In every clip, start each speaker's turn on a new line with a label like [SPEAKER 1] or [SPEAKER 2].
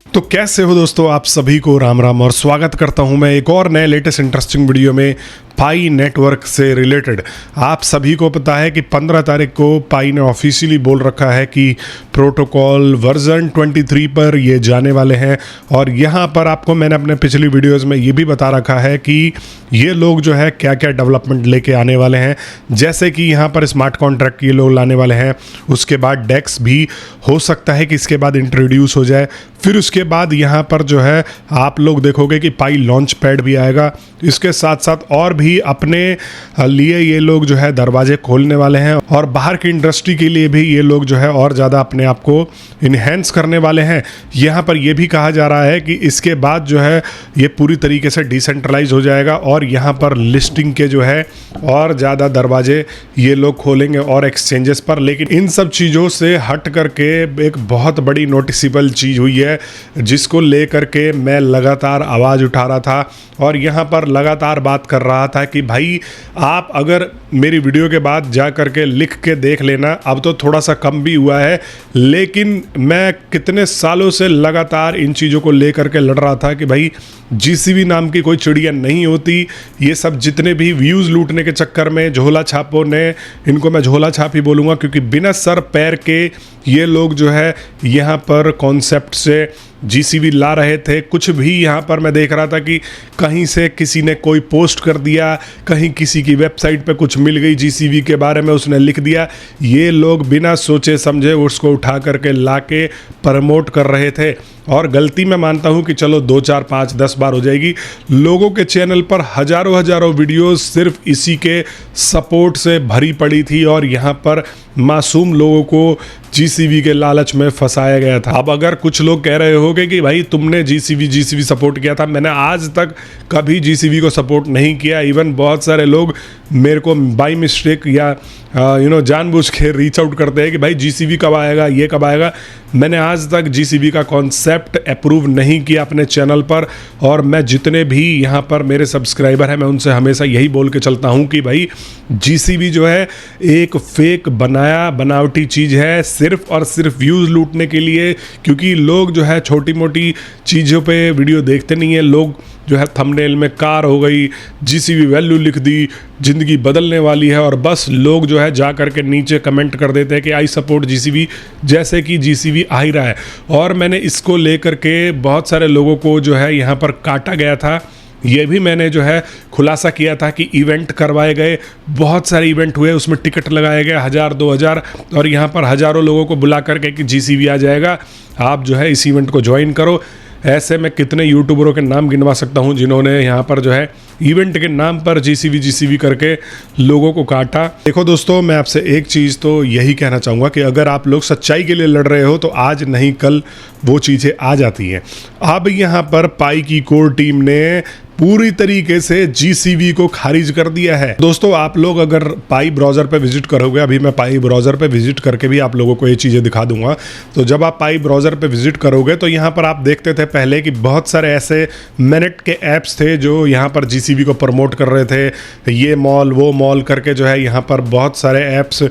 [SPEAKER 1] तो कैसे हो दोस्तों, आप सभी को राम राम और स्वागत करता हूं मैं एक और नए लेटेस्ट इंटरेस्टिंग वीडियो में पाई नेटवर्क से रिलेटेड। आप सभी को पता है कि 15 तारीख को पाई ने ऑफिशियली बोल रखा है कि प्रोटोकॉल वर्जन 23 पर ये जाने वाले हैं। और यहाँ पर आपको मैंने अपने पिछली वीडियोस में ये भी बता रखा है कि ये लोग जो है क्या क्या डेवलपमेंट लेके आने वाले हैं, जैसे कि यहाँ पर स्मार्ट कॉन्ट्रैक्ट ये लोग लाने वाले हैं। उसके बाद डेक्स भी हो सकता है कि इसके बाद इंट्रोड्यूस हो जाए। फिर उसके बाद यहाँ पर जो है आप लोग देखोगे कि पाई लॉन्च पैड भी आएगा। इसके साथ साथ और भी अपने लिए ये लोग जो है दरवाजे खोलने वाले हैं और बाहर की इंडस्ट्री के लिए भी ये लोग जो है और ज़्यादा अपने आप को इन्हेंस करने वाले हैं। यहाँ पर ये भी कहा जा रहा है कि इसके बाद जो है ये पूरी तरीके से डिसेंट्रलाइज हो जाएगा और यहाँ पर लिस्टिंग के जो है और ज़्यादा दरवाजे ये लोग खोलेंगे और एक्सचेंजेस पर। लेकिन इन सब चीज़ों से हट करके एक बहुत बड़ी नोटिसेबल चीज़ हुई है जिसको लेकर के मैं लगातार आवाज़ उठा रहा था और यहाँ पर लगातार बात कर रहा था कि भाई आप अगर मेरी वीडियो के बाद जा करके लिख के देख लेना। अब तो थोड़ा सा कम भी हुआ है, लेकिन मैं कितने सालों से लगातार इन चीज़ों को लेकर के लड़ रहा था कि भाई जीसीबी नाम की कोई चिड़िया नहीं होती। ये सब जितने भी व्यूज़ लूटने के चक्कर में झोला छापों ने, इनको मैं झोला छाप ही बोलूँगा क्योंकि बिना सर पैर के ये लोग जो है यहाँ पर कॉन्सेप्ट से जीसीबी ला रहे थे। कुछ भी यहाँ पर मैं देख रहा था कि कहीं से किसी ने कोई पोस्ट कर दिया, कहीं किसी की वेबसाइट पे कुछ मिल गई जीसीबी के बारे में, उसने लिख दिया। ये लोग बिना सोचे समझे उसको उठा करके ला के प्रमोट कर रहे थे। और गलती मैं मानता हूँ कि चलो 2 4 5 10 बार हो जाएगी। लोगों के चैनल पर हज़ारों वीडियोस सिर्फ इसी के सपोर्ट से भरी पड़ी थी और यहाँ पर मासूम लोगों को जीसीबी के लालच में फंसाया गया था। अब अगर कुछ लोग कह रहे होंगे कि भाई तुमने जीसीबी सपोर्ट किया था, मैंने आज तक कभी जीसीबी को सपोर्ट नहीं किया। इवन बहुत सारे लोग मेरे को बाई मिस्टेक या जानबूझ के रीच आउट करते हैं कि भाई जीसीबी कब आएगा, ये कब आएगा। मैंने आज तक जीसीबी का कॉन्सेप्ट अप्रूव नहीं किया अपने चैनल पर। और मैं जितने भी यहाँ पर मेरे सब्सक्राइबर हैं मैं उनसे हमेशा यही बोल के चलता हूँ कि भाई जीसीबी जो है एक फेक बनावटी चीज़ है, सिर्फ और सिर्फ व्यूज़ लूटने के लिए। क्योंकि लोग जो है छोटी मोटी चीज़ों पे वीडियो देखते नहीं है। लोग जो है थंबनेल में कार हो गई, जीसीबी वैल्यू लिख दी, ज़िंदगी बदलने वाली है, और बस लोग जो है जा कर के नीचे कमेंट कर देते हैं कि आई सपोर्ट जीसीबी, जैसे कि जीसीबी आ ही रहा है। और मैंने इसको लेकर के बहुत सारे लोगों को जो है यहाँ पर काटा गया था। ये भी मैंने जो है खुलासा किया था कि इवेंट करवाए गए, बहुत सारे इवेंट हुए, उसमें टिकट लगाए गए 1000 2000 और यहाँ पर हज़ारों लोगों को बुला करके कि जीसीबी आ जाएगा, आप जो है इस इवेंट को ज्वाइन करो। ऐसे मैं कितने यूट्यूबरों के नाम गिनवा सकता हूं जिन्होंने यहाँ पर जो है इवेंट के नाम पर जीसीबी करके लोगों को काटा। देखो दोस्तों, मैं आपसे एक चीज़ तो यही कहना चाहूँगा कि अगर आप लोग सच्चाई के लिए लड़ रहे हो तो आज नहीं कल वो चीज़ें आ जाती हैं। अब यहाँ पर पाई की कोर टीम ने पूरी तरीके से जीसीबी को खारिज कर दिया है। दोस्तों, आप लोग अगर पाई ब्राउज़र पे विजिट करोगे, अभी मैं पाई ब्राउज़र पे विजिट करके भी आप लोगों को ये चीज़ें दिखा दूंगा। तो जब आप पाई ब्राउज़र पे विजिट करोगे तो यहाँ पर आप देखते थे पहले कि बहुत सारे ऐसे मिनट के ऐप्स थे जो यहाँ पर जीसीबी को प्रमोट कर रहे थे। ये मॉल वो मॉल करके जो है यहाँ पर बहुत सारे ऐप्स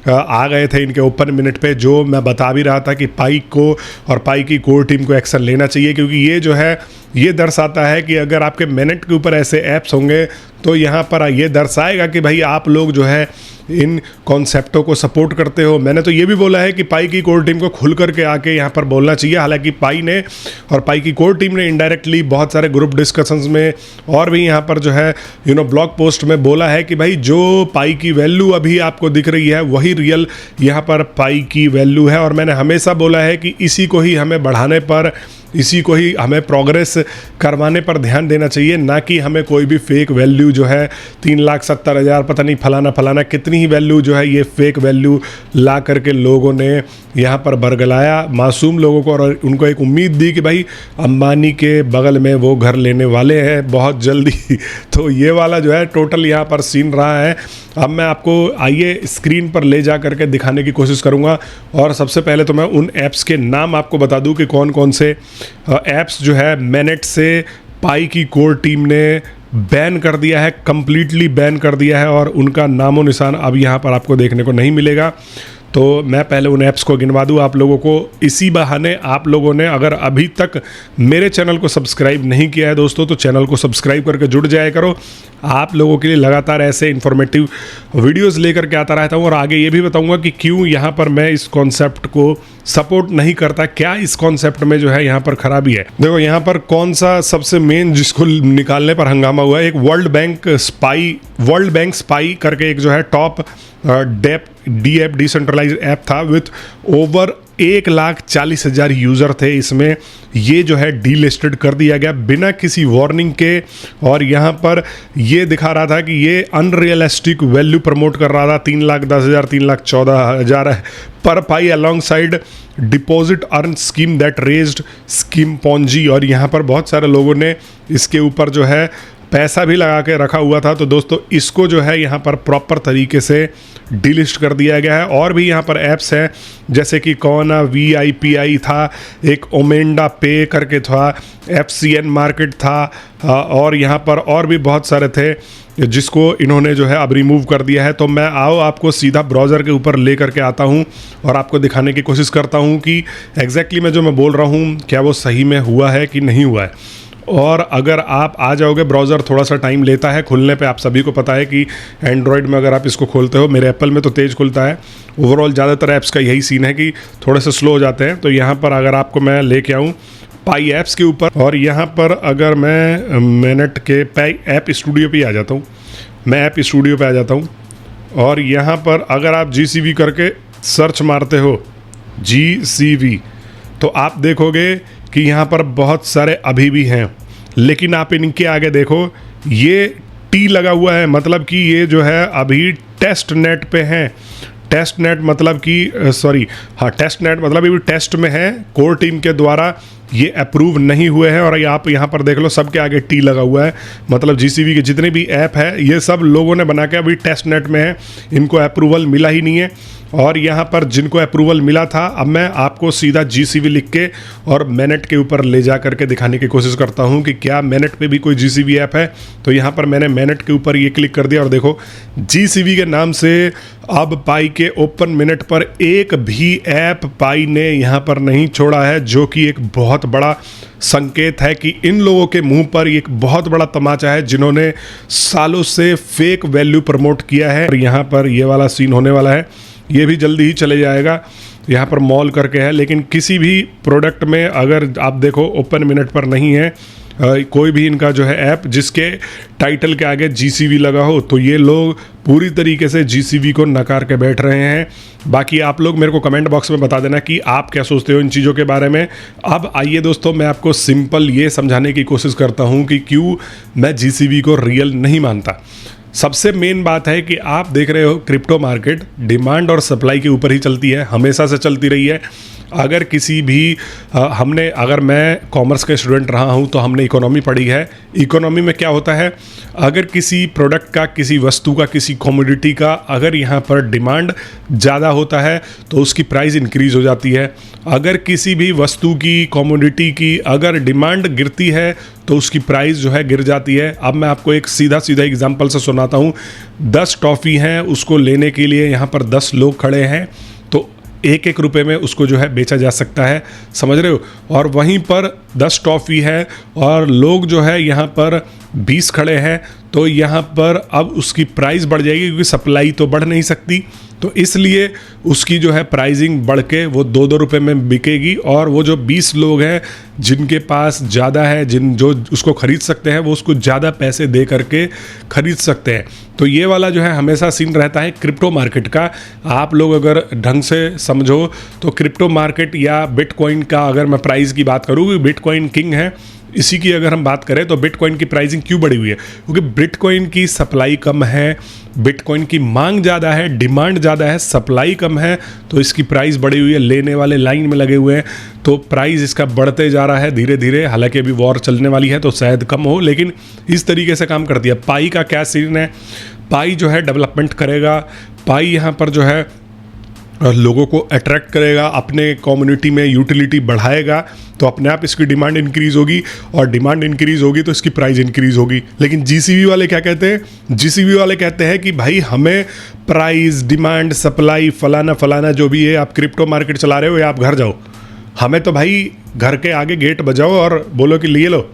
[SPEAKER 1] आ गए थे इनके ओपन मिनट पे, जो मैं बता भी रहा था कि पाई को और पाई की कोर टीम को एक्शन लेना चाहिए। क्योंकि ये जो है ये दर्शाता है कि अगर आपके मिनट के ऊपर ऐसे ऐप्स होंगे तो यहाँ पर ये दर्शाएगा कि भाई आप लोग जो है इन कॉन्सेप्टों को सपोर्ट करते हो। मैंने तो ये भी बोला है कि पाई की कोर टीम को खुल करके आके यहाँ पर बोलना चाहिए। हालांकि पाई ने और पाई की कोर टीम ने इनडायरेक्टली बहुत सारे ग्रुप डिस्कशंस में और भी यहाँ पर जो है ब्लॉग पोस्ट में बोला है कि भाई जो पाई की वैल्यू अभी आपको दिख रही है वही रियल यहाँ पर पाई की वैल्यू है। और मैंने हमेशा बोला है कि इसी को ही हमें बढ़ाने पर, इसी को ही हमें प्रोग्रेस करवाने पर ध्यान देना चाहिए, ना कि हमें कोई भी फेक वैल्यू जो है 3,70,000 पता नहीं फलाना कितनी ही वैल्यू जो है ये फेक वैल्यू ला करके लोगों ने यहाँ पर बरगलाया मासूम लोगों को। और उनको एक उम्मीद दी कि भाई अंबानी के बगल में वो घर लेने वाले हैं बहुत जल्दी। तो ये वाला जो है टोटल यहाँ पर सीन रहा है। अब मैं आपको आइए स्क्रीन पर ले जा करके दिखाने की कोशिश करूँगा। और सबसे पहले तो मैं उन ऐप्स के नाम आपको बता दूँ कि कौन कौन से ऐप्स जो है मैनेट से पाई की कोर टीम ने बैन कर दिया है, कंप्लीटली बैन कर दिया है और उनका नामो निशान अब यहाँ पर आपको देखने को नहीं मिलेगा। तो मैं पहले उन ऐप्स को गिनवा दूँ आप लोगों को। इसी बहाने आप लोगों ने अगर अभी तक मेरे चैनल को सब्सक्राइब नहीं किया है दोस्तों, तो चैनल को सब्सक्राइब करके जुड़ जाया करो। आप लोगों के लिए लगातार ऐसे इन्फॉर्मेटिव वीडियोस लेकर के आता रहता हूँ, और आगे ये भी बताऊँगा कि क्यों यहाँ पर मैं इस कॉन्सेप्ट को सपोर्ट नहीं करता, क्या इस कॉन्सेप्ट में जो है यहाँ पर खराबी है। देखो यहाँ पर कौन सा सबसे मेन जिसको निकालने पर हंगामा हुआ है, एक वर्ल्ड बैंक स्पाई करके एक जो है टॉप ऐप डिसेंट्रलाइज्ड ऐप था विथ ओवर 1,40,000 यूज़र थे इसमें। ये जो है डीलिस्टेड कर दिया गया बिना किसी वार्निंग के, और यहाँ पर ये दिखा रहा था कि ये अनरियलिस्टिक वैल्यू प्रमोट कर रहा था, 3,10,000 3,14,000 पर पाई alongside deposit earn scheme that raised scheme Ponzi. और यहाँ पर बहुत सारे लोगों ने इसके ऊपर जो है पैसा भी लगा के रखा हुआ था। तो दोस्तों इसको जो है यहाँ पर प्रॉपर तरीके से डिलिस्ट कर दिया गया है। और भी यहाँ पर ऐप्स हैं जैसे कि कौन VIPI था, एक ओमेंडा पे करके था, FCN मार्केट था, और यहाँ पर और भी बहुत सारे थे जिसको इन्होंने जो है अब रिमूव कर दिया है। तो मैं आपको सीधा ब्राउज़र के ऊपर ले करके आता हूँ और आपको दिखाने की कोशिश करता हूँ कि एग्जैक्टली मैं बोल रहा हूँ क्या वो सही में हुआ है कि नहीं हुआ है। और अगर आप आ जाओगे, ब्राउज़र थोड़ा सा टाइम लेता है खुलने पे, आप सभी को पता है कि एंड्रॉयड में अगर आप इसको खोलते हो, मेरे एप्पल में तो तेज़ खुलता है। ओवरऑल ज़्यादातर ऐप्स का यही सीन है कि थोड़े से स्लो हो जाते हैं। तो यहाँ पर अगर आपको मैं लेके आऊँ पाई ऐप्स के ऊपर, और यहाँ पर अगर मैं मिनट के पाई ऐप स्टूडियो पे आ जाता हूँ, मैं ऐप स्टूडियो पे आ जाता हूँ, और यहाँ पर अगर आप GCV करके सर्च मारते हो GCV, तो आप देखोगे कि यहाँ पर बहुत सारे अभी भी हैं, लेकिन आप इनके आगे देखो ये T लगा हुआ है, मतलब कि ये जो है अभी टेस्ट नेट पे हैं। टेस्ट नेट मतलब कि टेस्ट नेट मतलब ये टेस्ट में है, कोर टीम के द्वारा ये अप्रूव नहीं हुए हैं। और ये आप यहाँ पर देख लो सबके आगे T लगा हुआ है, मतलब GCV के जितने भी ऐप है ये सब लोगों ने बना के अभी टेस्ट नेट में है, इनको अप्रूवल मिला ही नहीं है। और यहाँ पर जिनको अप्रूवल मिला था, अब मैं आपको सीधा GCV लिख के और मैनेट के ऊपर ले जा करके दिखाने की कोशिश करता हूँ कि क्या मैनेट पे भी कोई GCV ऐप है। तो यहाँ पर मैंने मैनेट के ऊपर ये क्लिक कर दिया, और देखो GCV के नाम से अब पाई के ओपन मिनट पर एक भी ऐप पाई ने यहाँ पर नहीं छोड़ा है, जो कि एक बहुत बड़ा संकेत है कि इन लोगों के मुंह पर एक बहुत बड़ा तमाचा है जिन्होंने सालों से फेक वैल्यू प्रमोट किया है। और यहाँ पर ये वाला सीन होने वाला है, ये भी जल्दी ही चले जाएगा। यहाँ पर मॉल करके है, लेकिन किसी भी प्रोडक्ट में अगर आप देखो ओपन मिनट पर नहीं है कोई भी इनका जो है ऐप जिसके टाइटल के आगे GCV लगा हो, तो ये लोग पूरी तरीके से GCV को नकार के बैठ रहे हैं। बाकी आप लोग मेरे को कमेंट बॉक्स में बता देना कि आप क्या सोचते हो इन चीज़ों के बारे में। अब आइए दोस्तों, मैं आपको सिंपल ये समझाने की कोशिश करता हूँ कि क्यों मैं GCV को रियल नहीं मानता। सबसे मेन बात है कि आप देख रहे हो क्रिप्टो मार्केट डिमांड और सप्लाई के ऊपर ही चलती है, हमेशा से चलती रही है। अगर किसी भी अगर मैं कॉमर्स का स्टूडेंट रहा हूं तो हमने इकोनॉमी पढ़ी है। इकोनॉमी में क्या होता है, अगर किसी प्रोडक्ट का, किसी वस्तु का, किसी कमोडिटी का अगर यहाँ पर डिमांड ज़्यादा होता है तो उसकी प्राइस इंक्रीज़ हो जाती है। अगर किसी भी वस्तु की, कमोडिटी की अगर डिमांड गिरती है तो उसकी प्राइस जो है गिर जाती है। अब मैं आपको एक सीधा एग्जांपल से सुनाता हूँ। 10 टॉफ़ी हैं, उसको लेने के लिए यहाँ पर 10 लोग खड़े हैं, तो 1-1 रुपये में उसको जो है बेचा जा सकता है, समझ रहे हो। और वहीं पर 10 टॉफ़ी है और लोग जो है यहाँ पर 20 खड़े हैं, तो यहाँ पर अब उसकी प्राइस बढ़ जाएगी क्योंकि सप्लाई तो बढ़ नहीं सकती, तो इसलिए उसकी जो है प्राइसिंग बढ़ के वो 2-2 रुपये में बिकेगी। और वो जो 20 लोग हैं जिनके पास ज़्यादा है, जो उसको ख़रीद सकते हैं, वो उसको ज़्यादा पैसे दे करके ख़रीद सकते हैं। तो ये वाला जो है हमेशा सीन रहता है क्रिप्टो मार्केट का। आप लोग अगर ढंग से समझो तो क्रिप्टो मार्केट या बिटकॉइन का अगर मैं प्राइस की बात करूँ, बिटकॉइन किंग है, इसी की अगर हम बात करें तो बिटकॉइन की प्राइसिंग क्यों बढ़ी हुई है, क्योंकि बिटकॉइन की सप्लाई कम है, बिटकॉइन की मांग ज़्यादा है, डिमांड ज़्यादा है, सप्लाई कम है, तो इसकी प्राइस बढ़ी हुई है। लेने वाले लाइन में लगे हुए हैं, तो प्राइस इसका बढ़ते जा रहा है धीरे धीरे। हालांकि अभी वॉर चलने वाली है तो शायद कम हो, लेकिन इस तरीके से काम करती है। पाई का क्या सीन है, पाई जो है डेवलपमेंट करेगा, पाई यहाँ पर जो है लोगों को अट्रैक्ट करेगा, अपने कम्युनिटी में यूटिलिटी बढ़ाएगा, तो अपने आप इसकी डिमांड इंक्रीज़ होगी, और डिमांड इंक्रीज़ होगी तो इसकी प्राइस इंक्रीज़ होगी। लेकिन जीसीबी वाले क्या कहते हैं? जीसीबी वाले कहते हैं कि भाई हमें प्राइस, डिमांड, सप्लाई, फलाना फलाना जो भी है, आप क्रिप्टो मार्केट चला रहे हो या आप घर जाओ, हमें तो भाई घर के आगे गेट बजाओ और बोलो कि लिए लो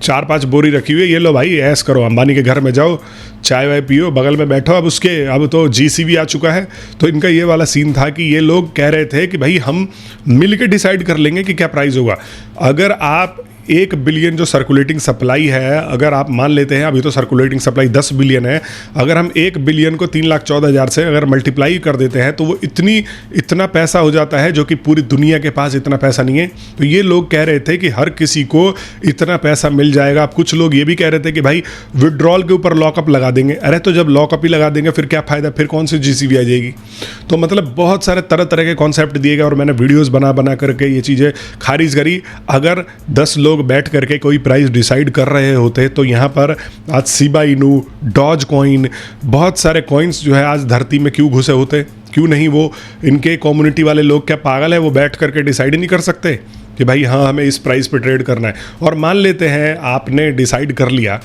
[SPEAKER 1] 4-5 बोरी रखी हुई है, ये लो भाई ऐश करो, अंबानी के घर में जाओ, चाय वाय पियो, बगल में बैठो। अब तो जीसीबी आ चुका है। तो इनका ये वाला सीन था कि ये लोग कह रहे थे कि भाई हम मिल के डिसाइड कर लेंगे कि क्या प्राइस होगा। अगर आप 1 बिलियन जो सर्कुलेटिंग सप्लाई है, अगर आप मान लेते हैं, अभी तो सर्कुलेटिंग सप्लाई 10 बिलियन है, अगर हम 1 बिलियन को 3,14,000 से अगर मल्टीप्लाई कर देते हैं तो वो इतना पैसा हो जाता है, जो कि पूरी दुनिया के पास इतना पैसा नहीं है। तो ये लोग कह रहे थे कि हर किसी को इतना पैसा मिल जाएगा। अब कुछ लोग ये भी कह रहे थे कि भाई विड्रॉल के ऊपर लॉकअप लगा देंगे। अरे तो जब लॉकअप ही लगा देंगे फिर क्या फ़ायदा, फिर कौन सी जीसीबी आ जाएगी? तो मतलब बहुत सारे तरह तरह के कॉन्सेप्ट दिए गए और मैंने वीडियोज़ बना करके ये चीज़ें खारिज करी। अगर 10 लोग बैठ करके कोई प्राइस डिसाइड कर रहे होते तो यहाँ पर आज शिबा इनू, डॉज कॉइन, बहुत सारे कॉइन्स जो है आज धरती में क्यों घुसे होते? क्यों नहीं वो इनके कम्युनिटी वाले लोग क्या पागल है? वो बैठ करके डिसाइड ही नहीं कर सकते कि भाई हाँ हमें इस प्राइस पे ट्रेड करना है। और मान लेते हैं आपने डिसाइड कर लिया,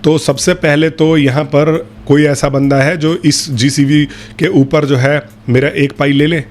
[SPEAKER 1] तो सबसे पहले तो यहाँ पर कोई ऐसा बंदा है जो इस जीसीबी के ऊपर जो है मेरा 1 पाई ले ले?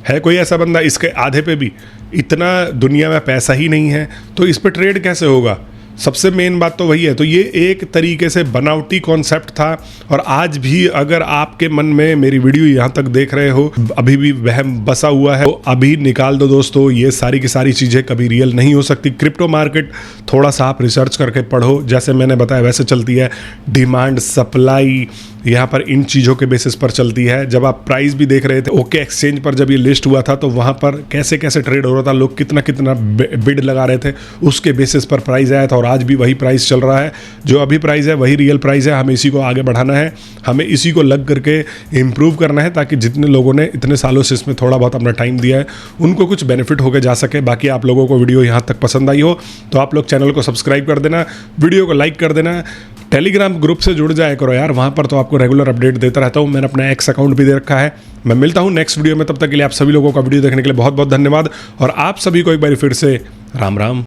[SPEAKER 1] है कोई ऐसा बंदा? इसके आधे पे भी इतना दुनिया में पैसा ही नहीं है, तो इस पे ट्रेड कैसे होगा? सबसे मेन बात तो वही है। तो ये एक तरीके से बनावटी कॉन्सेप्ट था। और आज भी अगर आपके मन में मेरी वीडियो यहाँ तक देख रहे हो, अभी भी वहम बसा हुआ है, तो अभी निकाल दो दोस्तों। ये सारी की सारी चीज़ें कभी रियल नहीं हो सकती। क्रिप्टो मार्केट थोड़ा सा आप रिसर्च करके पढ़ो, जैसे मैंने बताया वैसे चलती है। डिमांड, सप्लाई यहाँ पर इन चीज़ों के बेसिस पर चलती है। जब आप प्राइस भी देख रहे थे ओके एक्सचेंज पर, जब ये लिस्ट हुआ था तो वहाँ पर कैसे कैसे ट्रेड हो रहा था, लोग कितना कितना बिड लगा रहे थे, उसके बेसिस पर प्राइस आया था। और आज भी वही प्राइस चल रहा है। जो अभी प्राइस है वही रियल प्राइस है। हमें इसी को आगे बढ़ाना है, हमें इसी को लग करके इम्प्रूव करना है, ताकि जितने लोगों ने इतने सालों से इसमें थोड़ा बहुत अपना टाइम दिया है उनको कुछ बेनिफिट होकर जा सके। बाकी आप लोगों को वीडियो यहाँ तक पसंद आई हो तो आप लोग चैनल को सब्सक्राइब कर देना, वीडियो को लाइक कर देना, टेलीग्राम ग्रुप से जुड़ जाया करो यार, वहाँ पर तो आपको रेगुलर अपडेट देता रहता हूँ। मैंने अपना एक्स अकाउंट भी दे रखा है। मैं मिलता हूँ नेक्स्ट वीडियो में, तब तक के लिए आप सभी लोगों का वीडियो देखने के लिए बहुत बहुत धन्यवाद। और आप सभी को एक बार फिर से राम राम।